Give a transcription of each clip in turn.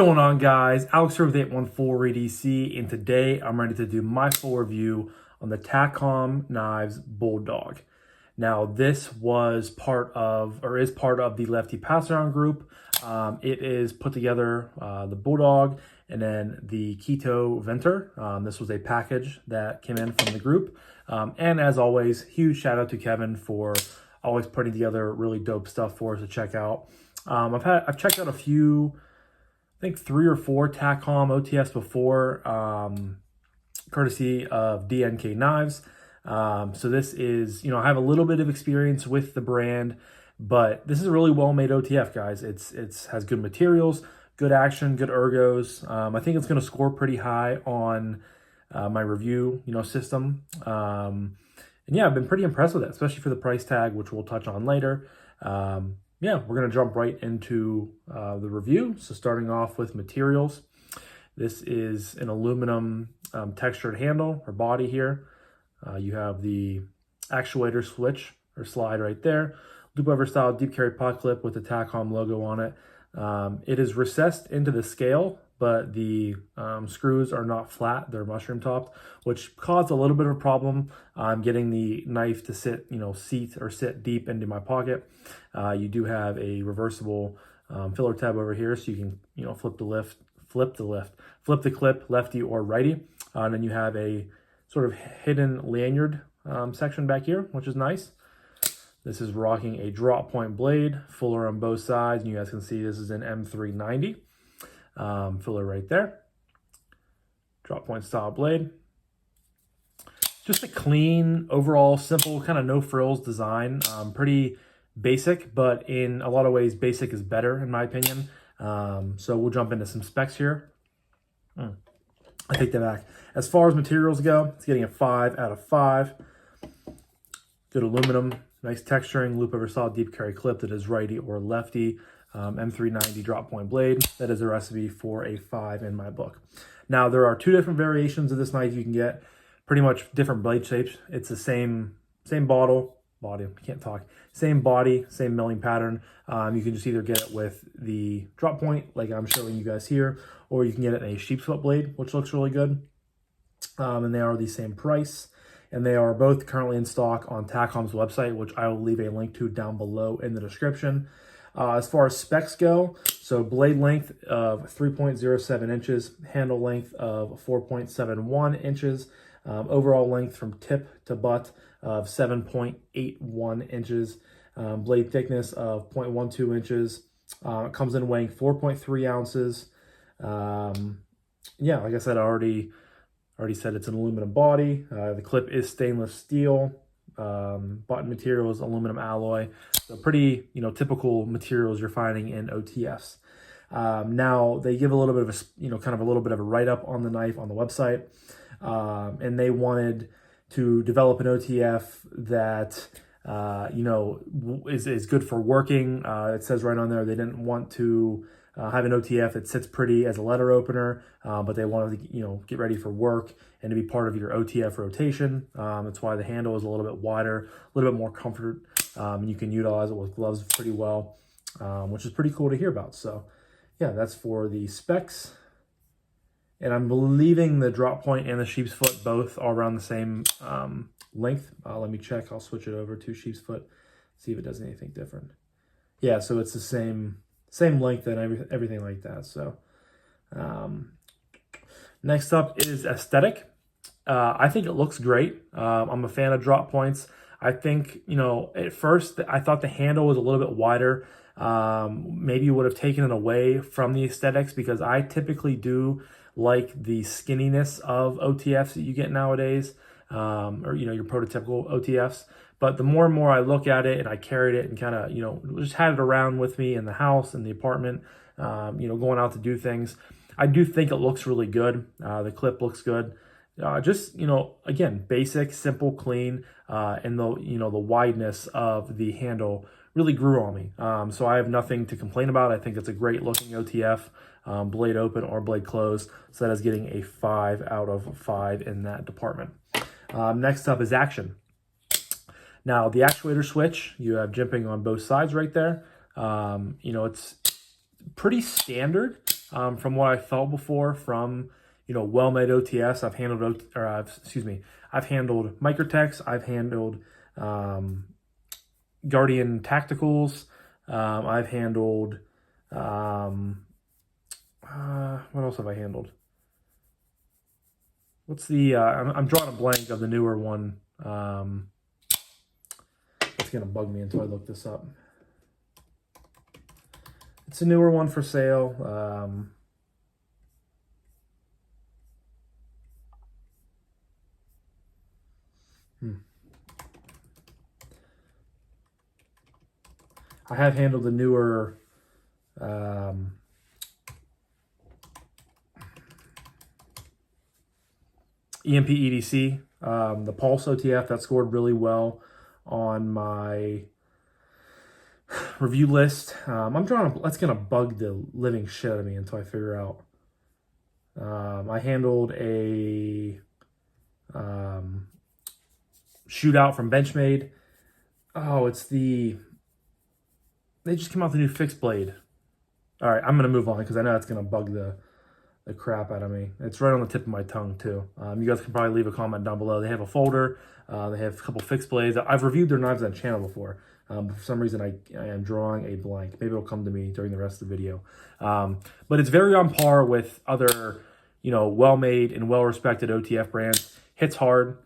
going on, guys? Alex here with 814 EDC, and today I'm ready to do my full review on the Takcom Bulldog. Now, this was part of, or is part of the Lefty passaround group. It is put together the Bulldog and then the Keto Venter. This was a package that came in from the group. And as always, huge shout out to Kevin for always putting together really dope stuff for us to check out. I've checked out a few, I think 3 or 4 Takcom OTFs before, courtesy of DNK Knives. So this is, I have a little bit of experience with the brand, but this is a really well-made OTF, guys. It's has good materials, good action, good ergos. I think it's going to score pretty high on my review, system. And yeah, I've been pretty impressed with it, especially for the price tag, which we'll touch on later. Yeah, we're going to jump right into the review. So starting off with materials, this is an aluminum textured handle or body here. You have the actuator switch or slide right there. Loop over style deep carry pot clip with the Takcom logo on it. It is recessed into the scale, but the screws are not flat. They're mushroom topped, which caused a little bit of a problem. I'm getting the knife to sit, sit deep into my pocket. You do have a reversible filler tab over here, so you can, flip the clip lefty or righty. And then you have a sort of hidden lanyard section back here, which is nice. This is rocking a drop point blade, fuller on both sides. And you guys can see this is an M390. Filler right there. Drop point style blade. Just a clean, overall, simple, kind of no frills design. Pretty basic, but in a lot of ways, basic is better in my opinion. So we'll jump into some specs here. I take that back. As far as materials go, it's getting a 5 out of 5. Good aluminum, nice texturing, loop over solid deep carry clip that is righty or lefty. M390 drop point blade. That is a recipe for a 5 in my book. Now, there are 2 different variations of this knife you can get. Pretty much different blade shapes. It's the same same body, same milling pattern. You can just either get it with the drop point, like I'm showing you guys here, or you can get it in a sheep's foot blade, which looks really good. And they are the same price. And they are both currently in stock on Takcom's website, which I will leave a link to down below in the description. As far as specs go, so blade length of 3.07 inches, handle length of 4.71 inches, overall length from tip to butt of 7.81 inches, blade thickness of 0.12 inches. It comes in weighing 4.3 ounces. Yeah, like I said, I already said it's an aluminum body. The clip is stainless steel. Button material is aluminum alloy. So pretty, typical materials you're finding in OTFs. Now they give a little bit of a, kind of a little bit of a write-up on the knife on the website. And they wanted to develop an OTF that, is good for working. It says right on there, they didn't want to have an OTF that sits pretty as a letter opener, but they wanted to, get ready for work and to be part of your OTF rotation. That's why the handle is a little bit wider, a little bit more comfort. You can utilize it with gloves pretty well, which is pretty cool to hear about. So yeah, that's for the specs. And I'm believing the drop point and the sheep's foot both are around the same length. Let me check. I'll switch it over to sheep's foot, see if it does anything different. Yeah, so it's the same length and everything like that. So next up is aesthetic. I think it looks great. I'm a fan of drop points. I think, at first I thought the handle was a little bit wider. Maybe you would have taken it away from the aesthetics, because I typically do like the skinniness of OTFs that you get nowadays, or, your prototypical OTFs. But the more and more I look at it and I carried it and kind of, just had it around with me in the house, in the apartment, going out to do things, I do think it looks really good. The clip looks good. Just, again, basic, simple, clean, and the wideness of the handle really grew on me. So I have nothing to complain about. I think it's a great looking OTF, blade open or blade closed. So that is getting a 5 out of 5 in that department. Next up is action. Now the actuator switch, you have jimping on both sides right there. It's pretty standard. from what I felt before from, well-made OTFs. I've handled, I've handled Microtechs. I've handled Guardian Tacticals. I've handled, what else have I handled? What's the, I'm drawing a blank of the newer one. It's going to bug me until I look this up. It's a newer one for sale. I have handled the newer EMP EDC, the Pulse OTF that scored really well on my review list. That's gonna bug the living shit out of me until I figure out. I handled a shootout from Benchmade. Oh, they just came out with the new fixed blade. All right, I'm gonna move on because I know that's gonna bug the crap out of me. It's right on the tip of my tongue too. You guys can probably leave a comment down below. They have a folder. They have a couple fixed blades. I've reviewed their knives on the channel before, but for some reason I am drawing a blank. Maybe it'll come to me during the rest of the video. But it's very on par with other, well-made and well-respected OTF brands. Hits hard.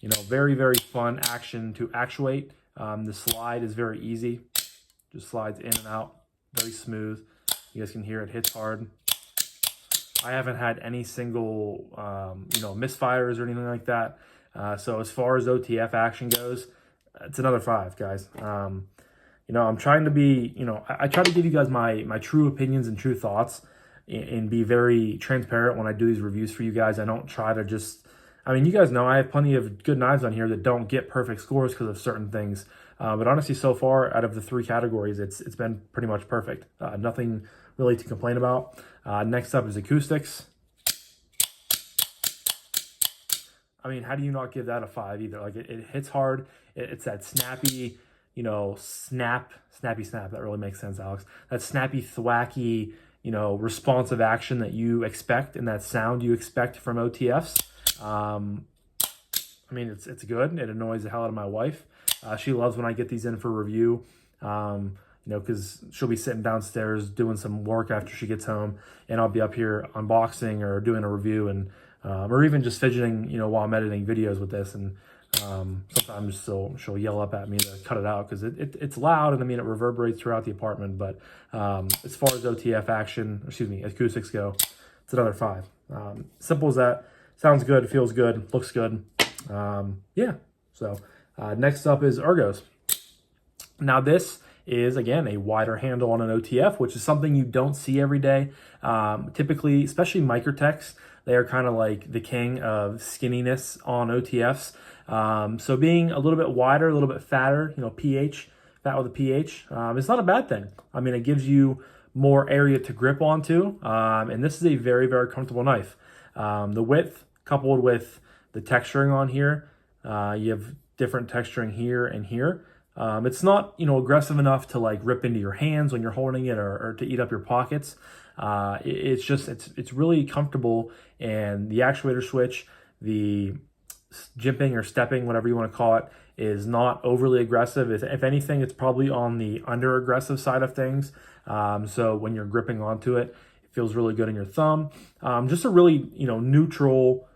Very, very fun action to actuate. The slide is very easy. Just slides in and out. Very smooth. You guys can hear it hits hard. I haven't had any single, misfires or anything like that. So as far as OTF action goes, it's another 5, guys. I'm trying to be, I try to give you guys my true opinions and true thoughts and be very transparent when I do these reviews for you guys. I don't try to just, you guys know I have plenty of good knives on here that don't get perfect scores because of certain things. But honestly, so far, out of the 3 categories, it's been pretty much perfect. Nothing really to complain about. Next up is acoustics. How do you not give that a 5 either? Like, it hits hard. It's that snappy, snappy snap. That really makes sense, Alex. That snappy, thwacky, responsive action that you expect and that sound you expect from OTFs. It's good. It annoys the hell out of my wife. She loves when I get these in for review, because she'll be sitting downstairs doing some work after she gets home, and I'll be up here unboxing or doing a review, and or even just fidgeting, while I'm editing videos with this. And sometimes she'll yell up at me to cut it out because it's loud, and it reverberates throughout the apartment. But as far as OTF acoustics go, it's another 5. Simple as that. Sounds good, feels good, looks good. Yeah. So next up is ergos. Now this is, again, a wider handle on an OTF, which is something you don't see every day. Typically, especially Microtechs, they are kind of like the king of skinniness on OTFs. So being a little bit wider, a little bit fatter, fat with a PH, it's not a bad thing. It gives you more area to grip onto, and this is a very, very comfortable knife. The width coupled with the texturing on here, you have different texturing here and here. It's not, aggressive enough to like rip into your hands when you're holding it or to eat up your pockets. It's really comfortable, and the actuator switch, the jimping or stepping, whatever you want to call it, is not overly aggressive. If anything, it's probably on the under aggressive side of things. So when you're gripping onto it, it feels really good in your thumb. Just a really, neutral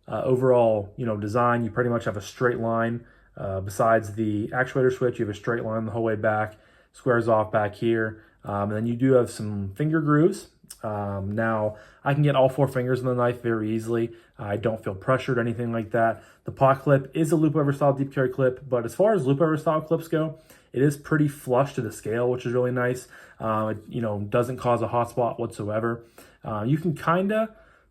overall, design. You pretty much have a straight line. Besides the actuator switch, you have a straight line the whole way back, squares off back here. And then you do have some finger grooves. Now, I can get all 4 fingers in the knife very easily. I don't feel pressured or anything like that. The pot clip is a loop over style deep carry clip, but as far as loop over style clips go, it is pretty flush to the scale, which is really nice. It, doesn't cause a hot spot whatsoever. You can kind of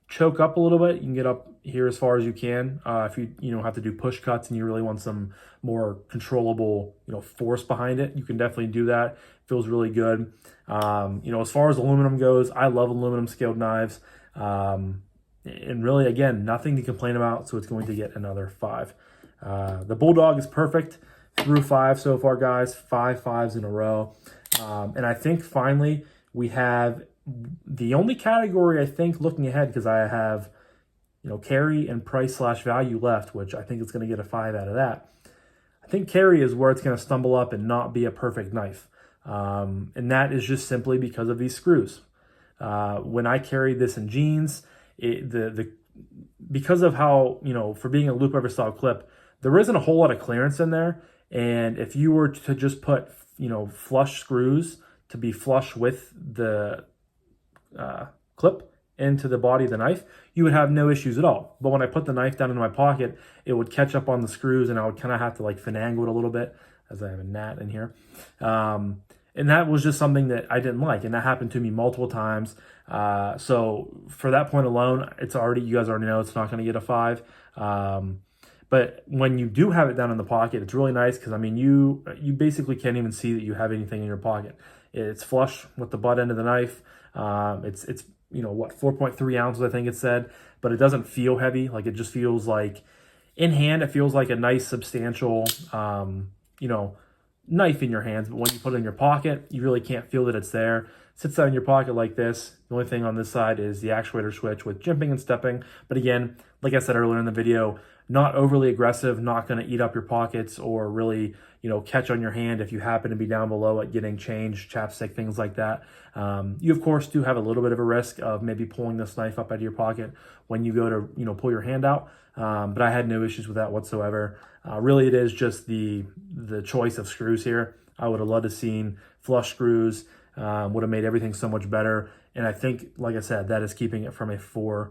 choke up a little bit. You can get up here as far as you can. If you have to do push cuts and you really want some more controllable, force behind it, you can definitely do that. Feels really good. As far as aluminum goes, I love aluminum scaled knives. And really, again, nothing to complain about, so it's going to get another 5. The Bulldog is perfect through 5 so far, guys. 5 5s in a row. And I think finally we have the only category I think looking ahead, because I have, carry and price/value left, which I think it's going to get a 5 out of that. I think carry is where it's going to stumble up and not be a perfect knife. And that is just simply because of these screws. When I carried this in jeans, because of how, for being a loop over style clip, there isn't a whole lot of clearance in there. And if you were to just put, flush screws to be flush with the clip into the body of the knife, you would have no issues at all. But when I put the knife down into my pocket, it would catch up on the screws and I would kind of have to like finagle it a little bit, as I have a gnat in here. And that was just something that I didn't like. And that happened to me multiple times. So for that point alone, you guys already know it's not going to get a 5. But when you do have it down in the pocket, it's really nice because, I mean, you basically can't even see that you have anything in your pocket. It's flush with the butt end of the knife. It's 4.3 ounces, I think it said, but it doesn't feel heavy. Like, it just feels like, in hand, it feels like a nice, substantial, knife in your hands. But when you put it in your pocket, you really can't feel that it's there. It sits out in your pocket like this. The only thing on this side is the actuator switch with jimping and stepping. But again, like I said earlier in the video, not overly aggressive, not going to eat up your pockets or really, catch on your hand if you happen to be down below it getting change, chapstick, things like that. You, of course, do have a little bit of a risk of maybe pulling this knife up out of your pocket when you go to, pull your hand out. But I had no issues with that whatsoever. Really, it is just the choice of screws here. I would have loved to seen flush screws. Would have made everything so much better. And I think, like I said, that is keeping it from a 5.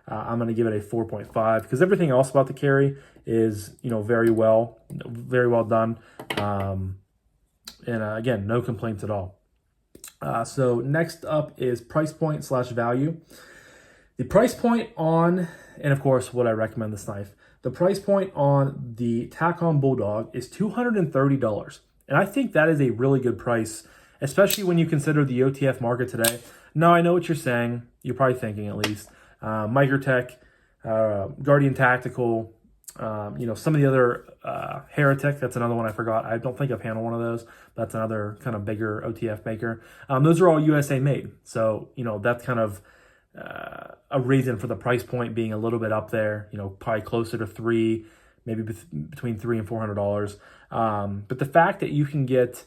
I'm going to give it a 4.5 because everything else about the carry is, very well done. And again, no complaints at all. So next up is price point/value. The price point on, and of course, would I recommend this knife? The price point on the Takcom Bulldog is $230. And I think that is a really good price, especially when you consider the OTF market today. Now, I know what you're saying. You're probably thinking, at least. Microtech, Guardian Tactical, some of the other, Heretic, that's another one I forgot. I don't think I've handled one of those. That's another kind of bigger OTF maker. Those are all USA made. So, that's kind of a reason for the price point being a little bit up there, probably closer to $300, maybe between $300 and $400. But the fact that you can get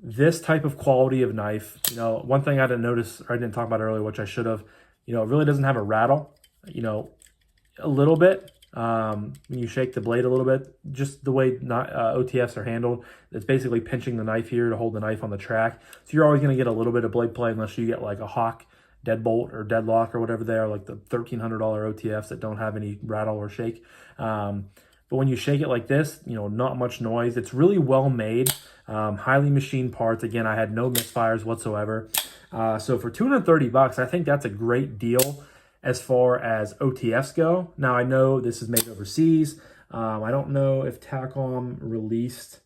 this type of quality of knife, one thing I didn't notice, or I didn't talk about earlier, which I should have, it really doesn't have a rattle, a little bit. When you shake the blade a little bit, just the way OTFs are handled, it's basically pinching the knife here to hold the knife on the track. So you're always going to get a little bit of blade play unless you get like a Hawk deadbolt or deadlock or whatever they are, like the $1,300 OTFs that don't have any rattle or shake. But when you shake it like this, not much noise. It's really well made, highly machined parts. Again, I had no misfires whatsoever. So for $230, I think that's a great deal as far as OTFs go. Now, I know this is made overseas. I don't know if Takcom released...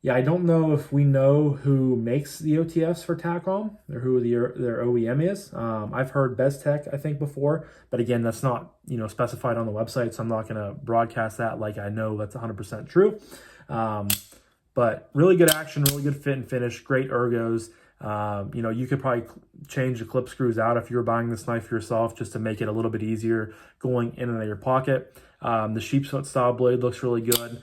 Yeah, I don't know if we know who makes the OTFs for Takcom or who their OEM is. I've heard Beztech, I think, before. But again, that's not, specified on the website, so I'm not going to broadcast that like I know that's 100% true. But really good action, really good fit and finish, great ergos. You could probably change the clip screws out if you were buying this knife yourself just to make it a little bit easier going in and out of your pocket. The sheepsfoot style blade looks really good.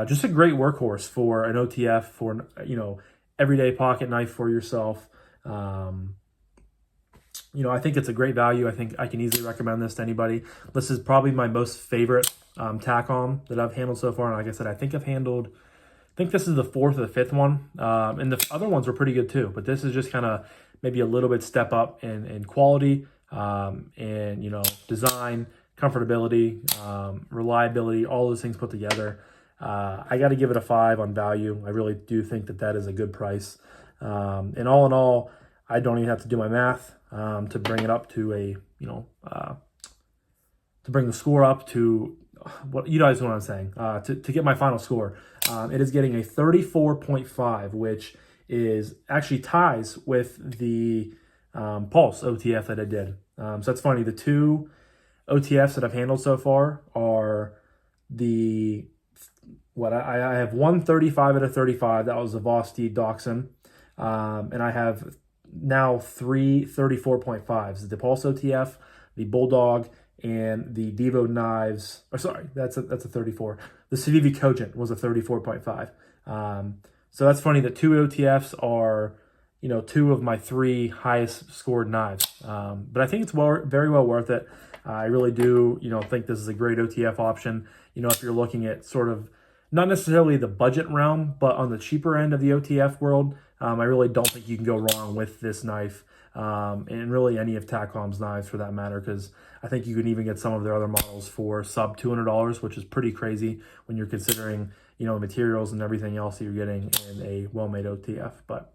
Just a great workhorse for an OTF, for, everyday pocket knife for yourself. I think it's a great value. I think I can easily recommend this to anybody. This is probably my most favorite Takcom that I've handled so far. And like I said, I think this is the 4th or the 5th one. And the other ones were pretty good too. But this is just kind of maybe a little bit step up in quality, and, design, comfortability, reliability, all those things put together. I got to give it a 5 on value. I really do think that is a good price. And all in all, I don't even have to do my math to bring it up to to bring the score up to what you guys know what I'm saying. To get my final score, it is getting a 34.5, which is actually ties with the Pulse OTF that I did. So that's funny. The 2 OTFs that I've handled so far are I have one 35 out of 35. That was the Voss Dachshund. And I have now three 34.5s, the Pulse OTF, the Bulldog, and the Devo knives. Or sorry, that's a 34. The Civivi Cogent was a 34.5. So that's funny that two OTFs are, two of my three highest scored knives. But I think it's very well worth it. I really do, think this is a great OTF option. If you're looking at sort of not necessarily the budget realm, but on the cheaper end of the OTF world, I really don't think you can go wrong with this knife, and really any of Takcom's knives for that matter, because I think you can even get some of their other models for sub $200, which is pretty crazy when you're considering, the materials and everything else that you're getting in a well-made OTF. But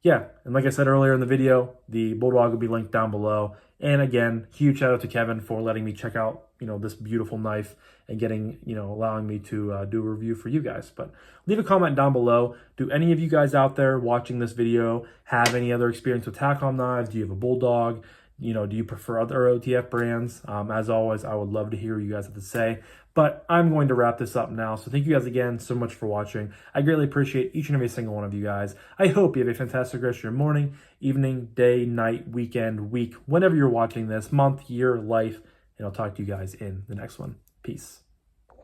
yeah, and like I said earlier in the video, the Bulldog will be linked down below. And again, huge shout out to Kevin for letting me check out, this beautiful knife and getting, allowing me to do a review for you guys. But leave a comment down below. Do any of you guys out there watching this video have any other experience with Takcom knives? Do you have a Bulldog? Do you prefer other OTF brands? As always, I would love to hear what you guys have to say. But I'm going to wrap this up now. So thank you guys again so much for watching. I greatly appreciate each and every single one of you guys. I hope you have a fantastic rest of your morning, evening, day, night, weekend, week, whenever you're watching this, month, year, life. And I'll talk to you guys in the next one. Peace.